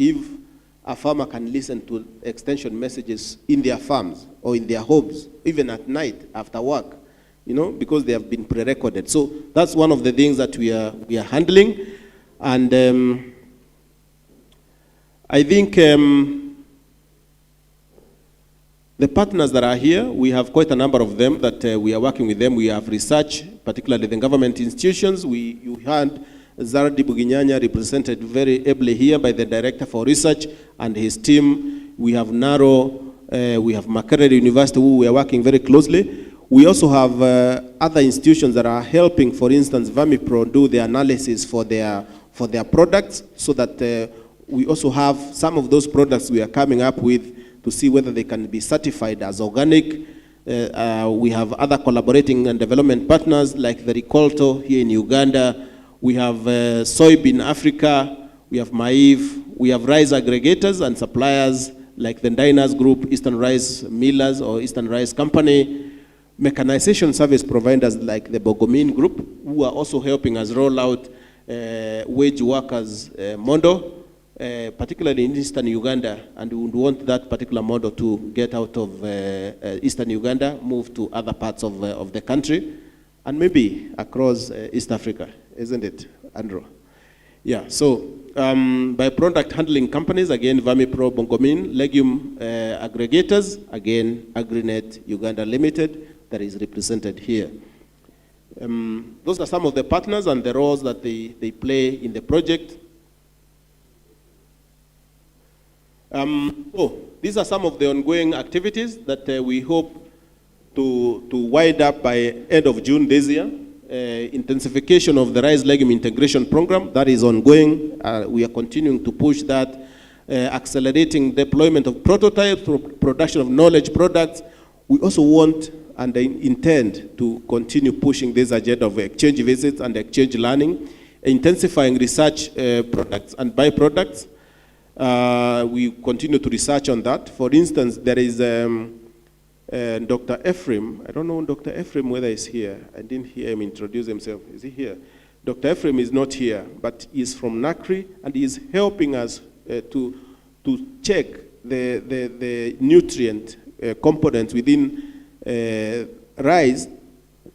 if a farmer can listen to extension messages in their farms or in their homes, even at night after work, you know, because they have been pre-recorded. So that's one of the things that we are handling. And I think the partners that are here, we have quite a number of them that we are working with them. We have research, particularly the government institutions. You heard Zardi Buginyanya represented very ably here by the Director for Research and his team. We have NARO, we have Makerere University, who we are working very closely. We also have other institutions that are helping, for instance, Vermipro do the analysis for their products, so that we also have some of those products we are coming up with to see whether they can be certified as organic. We have other collaborating and development partners like the Ricolto here in Uganda. We have Soybean Africa, we have Maive, we have rice aggregators and suppliers like the Diners Group, Eastern Rice Millers or Eastern Rice Company, mechanization service providers like the Bogomin Group, who are also helping us roll out wage workers model, particularly in Eastern Uganda, and we would want that particular model to get out of Eastern Uganda, move to other parts of the country, and maybe across East Africa, isn't it, Andrew? Yeah, so by-product handling companies, again, Vermipro, Bongomin, legume aggregators, again, Agrinet Uganda Limited, that is represented here. Those are some of the partners and the roles that they play in the project. These are some of the ongoing activities that we hope to wind up by end of June this year. Intensification of the rice legume integration program, that is ongoing. We are continuing to push that, accelerating deployment of prototypes, production of knowledge products. We also want and intend to continue pushing this agenda of exchange visits and exchange learning, intensifying research products and byproducts. We continue to research on that. For instance, there is Dr. Ephraim. I don't know Dr. Ephraim whether he's here. I didn't hear him introduce himself. Is he here? Dr. Ephraim is not here, but he's from NACRI, and he's helping us to check the nutrient components within rice,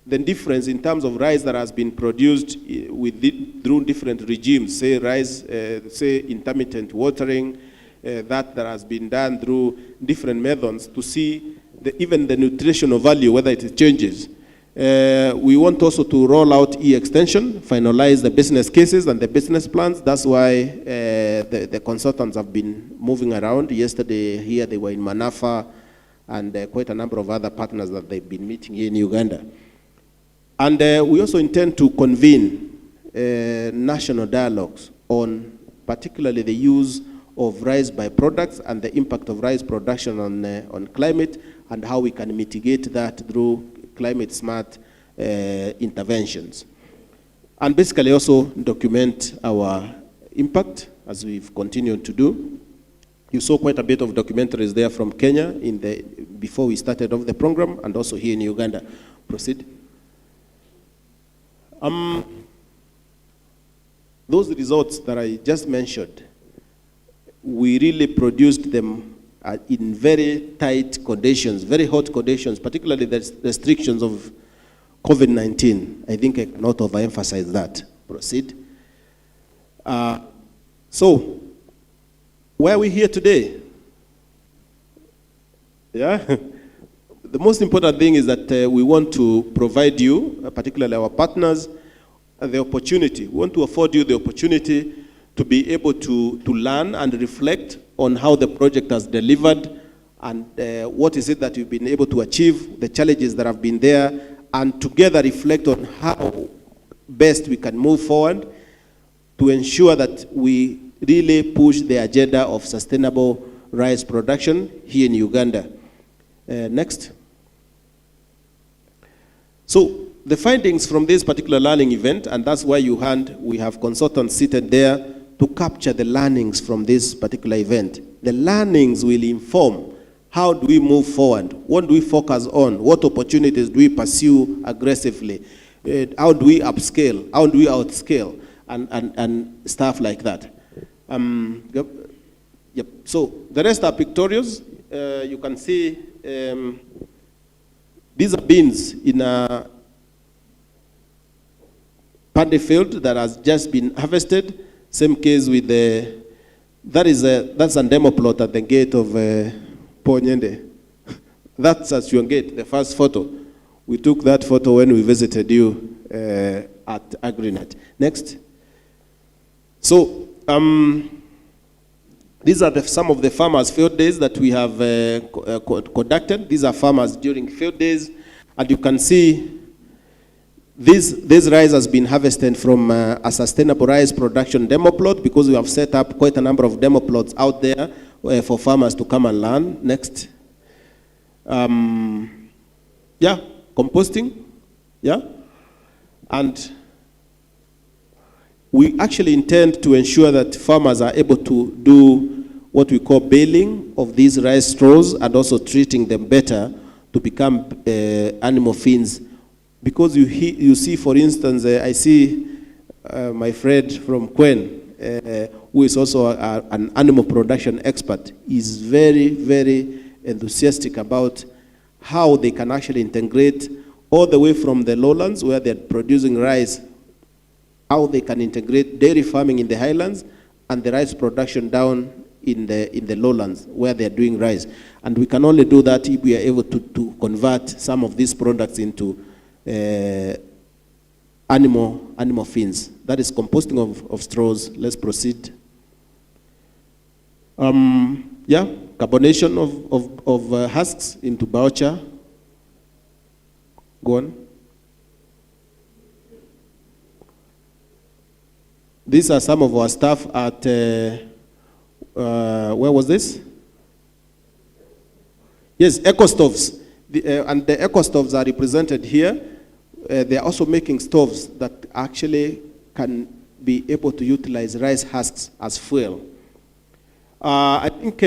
the difference in terms of rice that has been produced through different regimes, say rice, say intermittent watering, that has been done through different methods to see even the nutritional value, whether it changes. We want also to roll out e-extension, finalize the business cases and the business plans. That's why the consultants have been moving around. Yesterday here they were in Manafa, and quite a number of other partners that they've been meeting here in Uganda. And we also intend to convene national dialogues on particularly the use of rice byproducts and the impact of rice production on climate, and how we can mitigate that through climate smart interventions. And basically also document our impact as we've continued to do. You saw quite a bit of documentaries there from Kenya before we started off the program, and also here in Uganda. Proceed. Those results that I just mentioned, we really produced them in very tight conditions, very hot conditions, particularly the restrictions of COVID-19. I think I cannot overemphasize that. Proceed. So, why are we here today? Yeah? The most important thing is that we want to provide you, particularly our partners, the opportunity. We want to afford you the opportunity to be able to learn and reflect on how the project has delivered, and what is it that you've been able to achieve, the challenges that have been there, and together reflect on how best we can move forward to ensure that we really push the agenda of sustainable rice production here in Uganda. Next. So the findings from this particular learning event, and that's why we have consultants seated there to capture the learnings from this particular event. The learnings will inform how do we move forward, what do we focus on, what opportunities do we pursue aggressively, how do we upscale, how do we outscale, and stuff like that. So the rest are pictorials. You can see these are beans in a paddy field that has just been harvested. Same case with the, that's a demo plot at the gate of Ponyende. That's at your gate, the first photo. We took that photo when we visited you at AgriNet. Next. So, these are some of the farmers' field days that we have conducted. These are farmers during field days. And you can see this rice has been harvested from a sustainable rice production demo plot, because we have set up quite a number of demo plots out there for farmers to come and learn. Next. Yeah, composting. Yeah. And we actually intend to ensure that farmers are able to do what we call baling of these rice straws and also treating them better to become animal feeds. Because you see, for instance, I see my friend from Kwen, who is also an animal production expert, is very, very enthusiastic about how they can actually integrate all the way from the lowlands where they're producing rice, how they can integrate dairy farming in the highlands and the rice production down in the lowlands where they're doing rice. And we can only do that if we are able to convert some of these products into animal feeds. That is composting of straws. Let's proceed. Yeah, carbonation of husks into biochar. Go on. These are some of our staff at, where was this? Yes, eco stoves. And the eco stoves are represented here. They are also making stoves that actually can be able to utilize rice husks as fuel. I think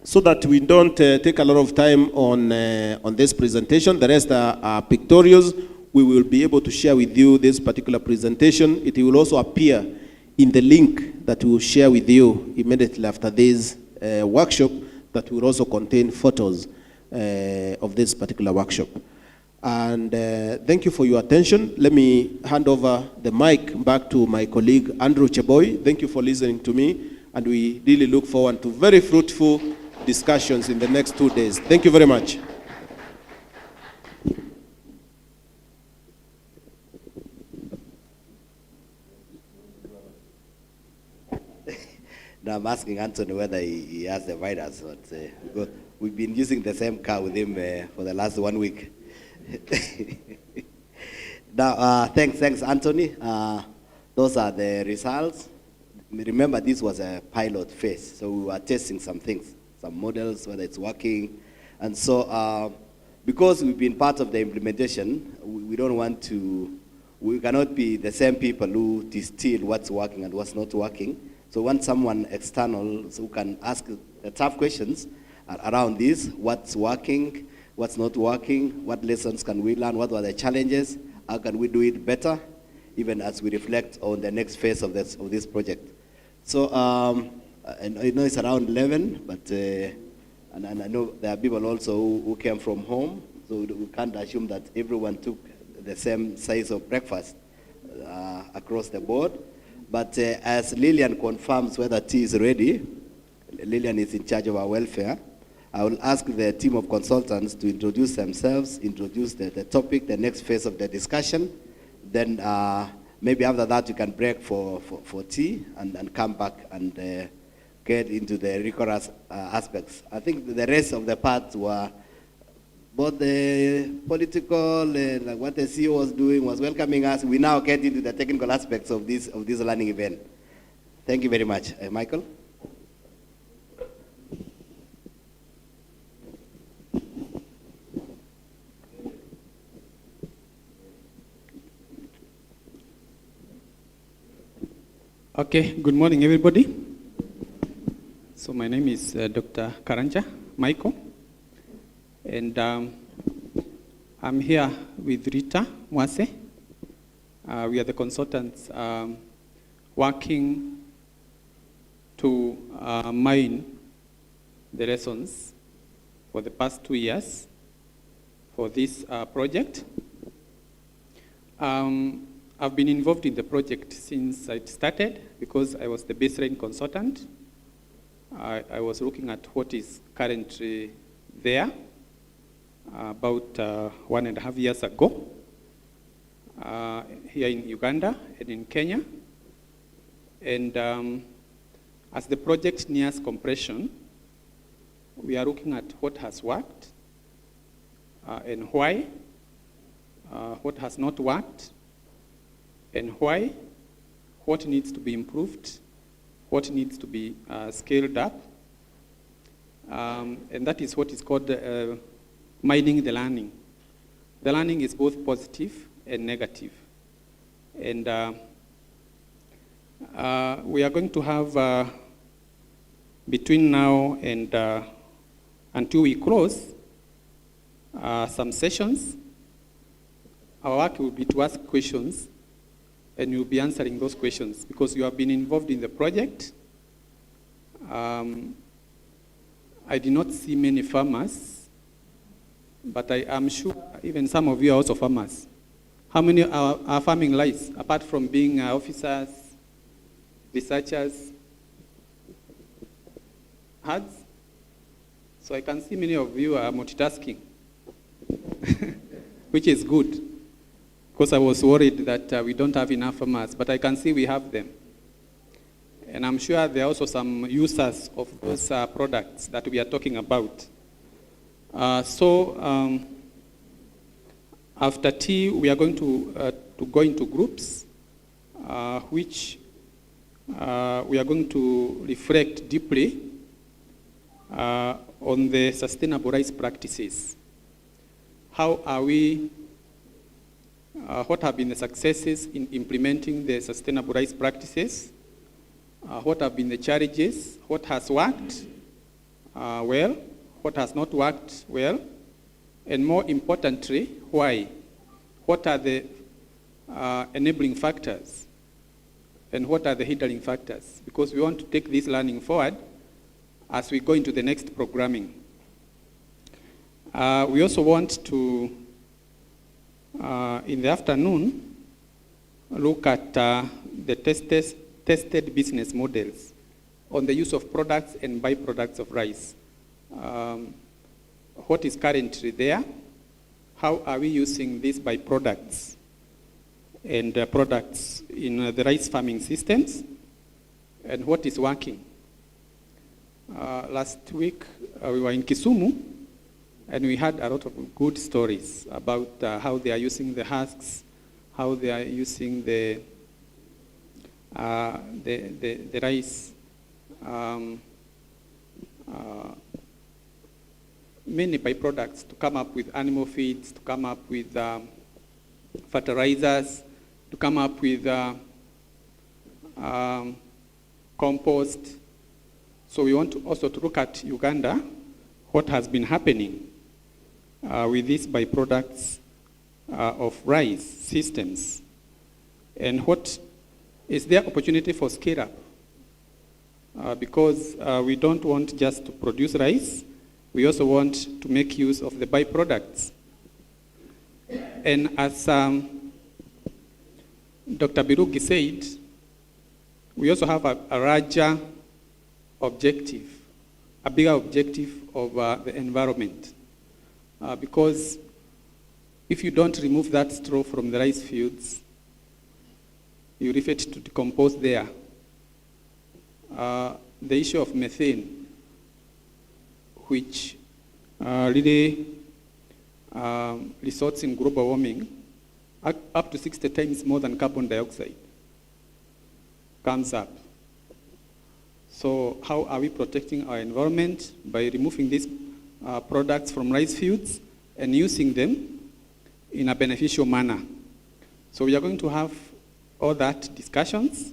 so that we don't take a lot of time on this presentation, the rest are pictorials. We will be able to share with you this particular presentation. It will also appear in the link that we will share with you immediately after this workshop, that will also contain photos of this particular workshop. And thank you for your attention. Let me hand over the mic back to my colleague, Andrew Cheboy. Thank you for listening to me, and we really look forward to very fruitful discussions in the next 2 days. Thank you very much. Now I'm asking Anthony whether he has the virus, but because we've been using the same car with him for the last 1 week. Now, thanks, Anthony. Those are the results. Remember, this was a pilot phase, so we were testing some things, some models, whether it's working. And so, because we've been part of the implementation, we don't want to, we cannot be the same people who distill what's working and what's not working. So we want someone external who can ask the tough questions around this: what's working, what's not working, what lessons can we learn, what are the challenges, how can we do it better, even as we reflect on the next phase of this project. So I know it's around 11, but and I know there are people also who came from home, so we can't assume that everyone took the same size of breakfast across the board. But as Lillian confirms whether tea is ready, Lillian is in charge of our welfare, I will ask the team of consultants to introduce themselves, introduce the topic, the next phase of the discussion. Then maybe after that you can break for tea and come back and get into the rigorous aspects. I think the rest of the parts were both the political, like what the CEO was doing, was welcoming us. We now get into the technical aspects of this learning event. Thank you very much. Michael? Okay, good morning, everybody. So my name is Dr. Karanja Michael, and I'm here with Rita Mwase. We are the consultants working to mine the lessons for the past 2 years for this project. I've been involved in the project since it started because I was the baseline consultant. I was looking at what is currently there about 1.5 years ago here in Uganda and in Kenya. And as the project nears completion, we are looking at what has worked and why, what has not worked and why, what needs to be improved, what needs to be scaled up. And that is what is called mining the learning. The learning is both positive and negative. And we are going to have, between now and until we close, some sessions. Our work will be to ask questions, and you'll be answering those questions because you have been involved in the project. I did not see many farmers, but I am sure even some of you are also farmers. How many are farming lives, apart from being officers, researchers, heads? So I can see many of you are multitasking, which is good, because I was worried that we don't have enough farmers, but I can see we have them. And I'm sure there are also some users of those products that we are talking about. After tea, we are going to go into groups, which we are going to reflect deeply on the sustainable rice practices. How are we, what have been the successes in implementing the sustainable rice practices? What have been the challenges? What has worked well? What has not worked well? And more importantly, why? What are the enabling factors? And what are the hindering factors? Because we want to take this learning forward as we go into the next programming. We also want to, in the afternoon, look at the tested business models on the use of products and byproducts of rice. What is currently there? How are we using these byproducts and products in the rice farming systems? And what is working? Last week, we were in Kisumu, and we had a lot of good stories about how they are using the husks, how they are using the rice, many byproducts to come up with animal feeds, to come up with fertilizers, to come up with compost. So we want to also to look at Uganda, what has been happening with these byproducts of rice systems, and what is there opportunity for scale up? Because we don't want just to produce rice, we also want to make use of the byproducts. And as Dr. Birugi said, we also have a larger objective, a bigger objective of the environment. Because if you don't remove that straw from the rice fields, you leave it to decompose there. The issue of methane, which really results in global warming, up to 60 times more than carbon dioxide, comes up. So how are we protecting our environment? By removing these products from rice fields and using them in a beneficial manner. So we are going to have all that discussions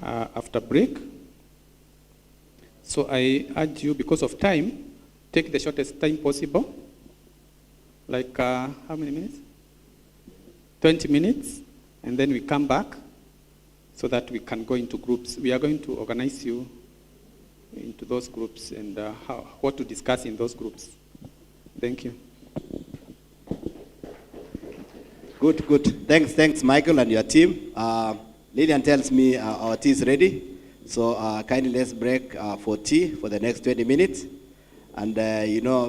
after break. So I urge you, because of time, take the shortest time possible. Like how many minutes? 20 minutes, and then we come back so that we can go into groups. We are going to organize you into those groups and what to discuss in those groups. Thank you. Good. Thanks, Michael and your team. Lillian tells me our tea is ready. So kindly let's break for tea for the next 20 minutes. And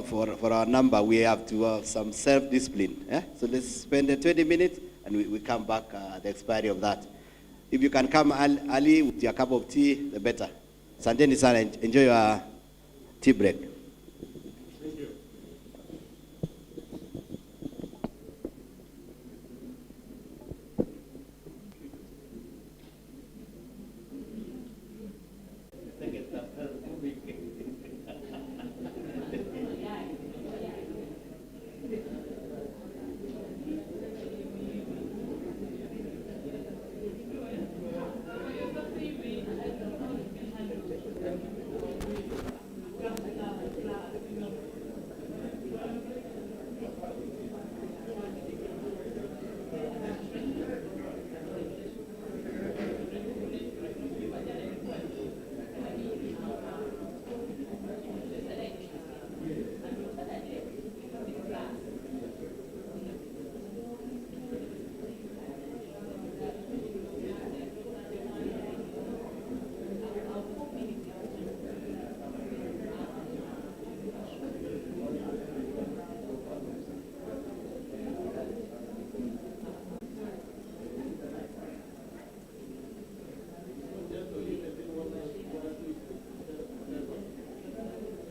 for our number, we have to have some self-discipline. So let's spend the 20 minutes and we come back at the expiry of that. If you can come early with your cup of tea, the better. Santeni sana, enjoy your tea break. Thank you.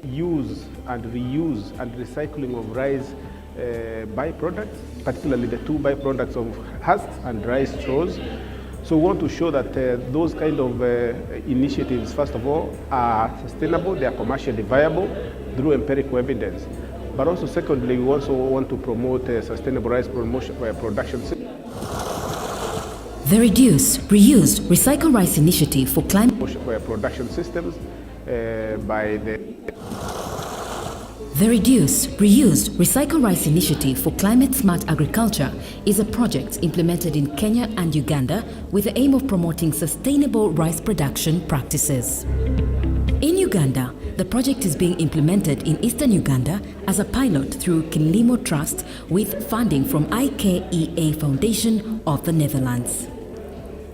Use and reuse and recycling of rice byproducts, particularly the two byproducts of husks and rice straws. So we want to show that those kind of initiatives, first of all, are sustainable, they are commercially viable through empirical evidence. But also secondly, we also want to promote sustainable rice production system. The Reduce, Reuse, Recycle Rice Initiative for Climate Production systems by The Reduce, Reuse, Recycle Rice Initiative for Climate Smart Agriculture is a project implemented in Kenya and Uganda with the aim of promoting sustainable rice production practices. In Uganda, the project is being implemented in eastern Uganda as a pilot through Kilimo Trust with funding from IKEA Foundation of the Netherlands.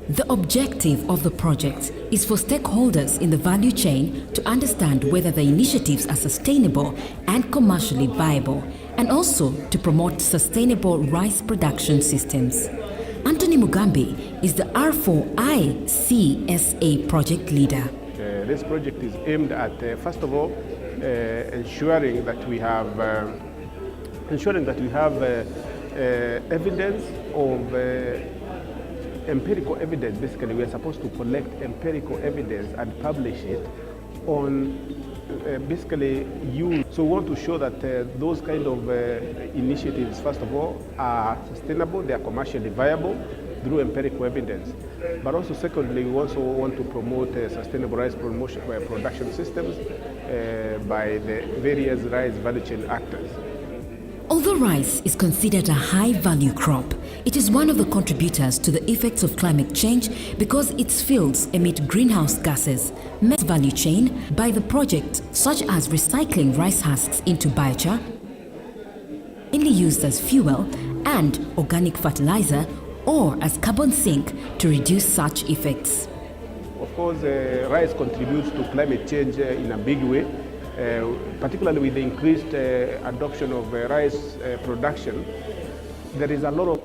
The objective of the project is for stakeholders in the value chain to understand whether the initiatives are sustainable and commercially viable, and also to promote sustainable rice production systems. Anthony Mugambi is the R4ICSA project leader. This project is aimed at, first of all, ensuring that we have evidence of empirical evidence. Basically, we are supposed to collect empirical evidence and publish it on basically use. So we want to show that those kind of initiatives, first of all, are sustainable, they are commercially viable through empirical evidence. But also secondly, we also want to promote sustainable rice production systems by the various rice value chain actors. Although rice is considered a high-value crop, it is one of the contributors to the effects of climate change because its fields emit greenhouse gases. Met value chain by the project, such as recycling rice husks into biochar, mainly used as fuel and organic fertilizer, or as carbon sink to reduce such effects. Of course, rice contributes to climate change in a big way. Particularly with the increased adoption of rice production, there is a lot of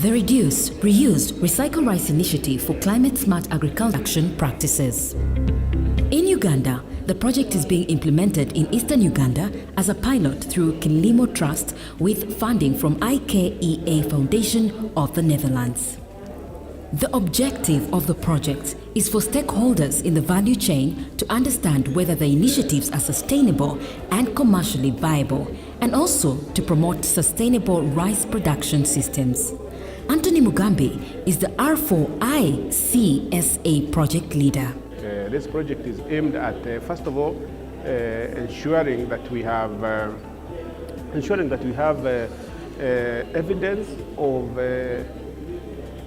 The Reduce, Reuse, Recycle Rice Initiative for Climate Smart Agriculture practices. In Uganda, the project is being implemented in eastern Uganda as a pilot through Kilimo Trust with funding from IKEA Foundation of the Netherlands. The objective of the project is for stakeholders in the value chain to understand whether the initiatives are sustainable and commercially viable, and also to promote sustainable rice production systems. Anthony Mugambi is the R4ICSA project leader. This project is aimed at, first of all, ensuring that we have evidence of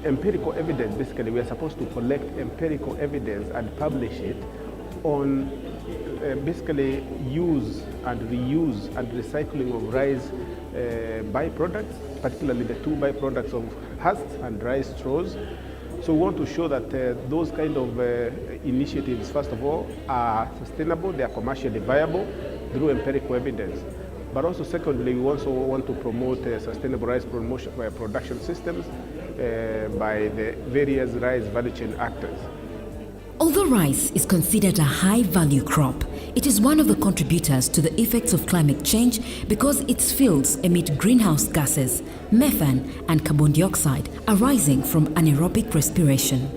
empirical evidence. Basically, we are supposed to collect empirical evidence and publish it on basically use and reuse and recycling of rice byproducts, particularly the two byproducts of husks and rice straws. So we want to show that those kind of initiatives, first of all, are sustainable, they are commercially viable through empirical evidence. But also secondly, we also want to promote sustainable rice production systems by the various rice value chain actors. Although rice is considered a high-value crop, it is one of the contributors to the effects of climate change because its fields emit greenhouse gases, methane and carbon dioxide arising from anaerobic respiration.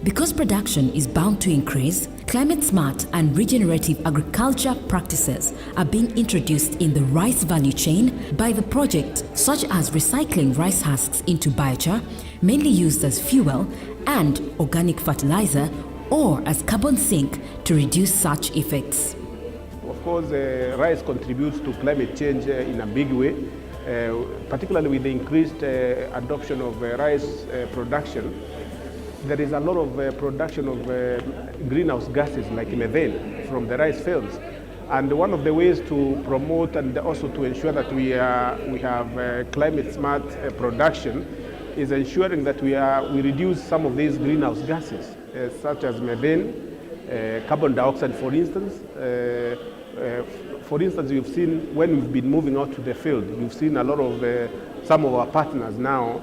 Because production is bound to increase, climate-smart and regenerative agriculture practices are being introduced in the rice value chain by the project, such as recycling rice husks into biochar, mainly used as fuel, and organic fertilizer, or as carbon sink to reduce such effects. Of course, rice contributes to climate change in a big way, particularly with the increased adoption of rice production. There is a lot of production of greenhouse gases like methane from the rice fields. And one of the ways to promote and also to ensure that we have climate smart production is ensuring that we reduce some of these greenhouse gases, such as methane, carbon dioxide, for instance. For instance, you've seen when we've been moving out to the field, you've seen a lot of some of our partners now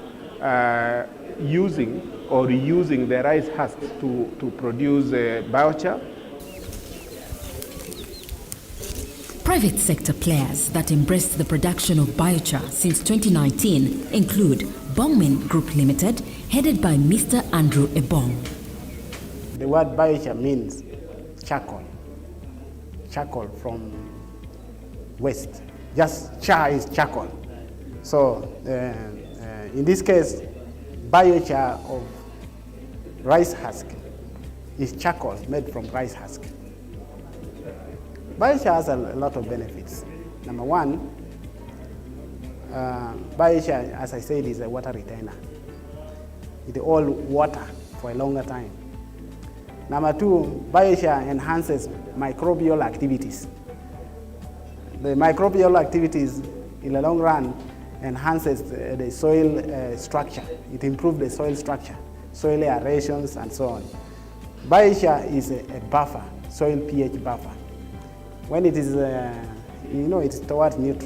using or reusing the rice husks to produce biochar. Private sector players that embraced the production of biochar since 2019 include Bongmin Group Limited, headed by Mr. Andrew Ebong. The word biochar means charcoal from waste. Just char is charcoal. So in this case, biochar of rice husk is charcoal made from rice husk. Biochar has a lot of benefits. Number one, biochar, as I said, is a water retainer. It holds water for a longer time. Number two, biochar enhances microbial activities. The microbial activities, in the long run, enhances the soil structure. It improves the soil structure, soil aerations, and so on. Biochar is a buffer, soil pH buffer. When it is, it's towards neutral.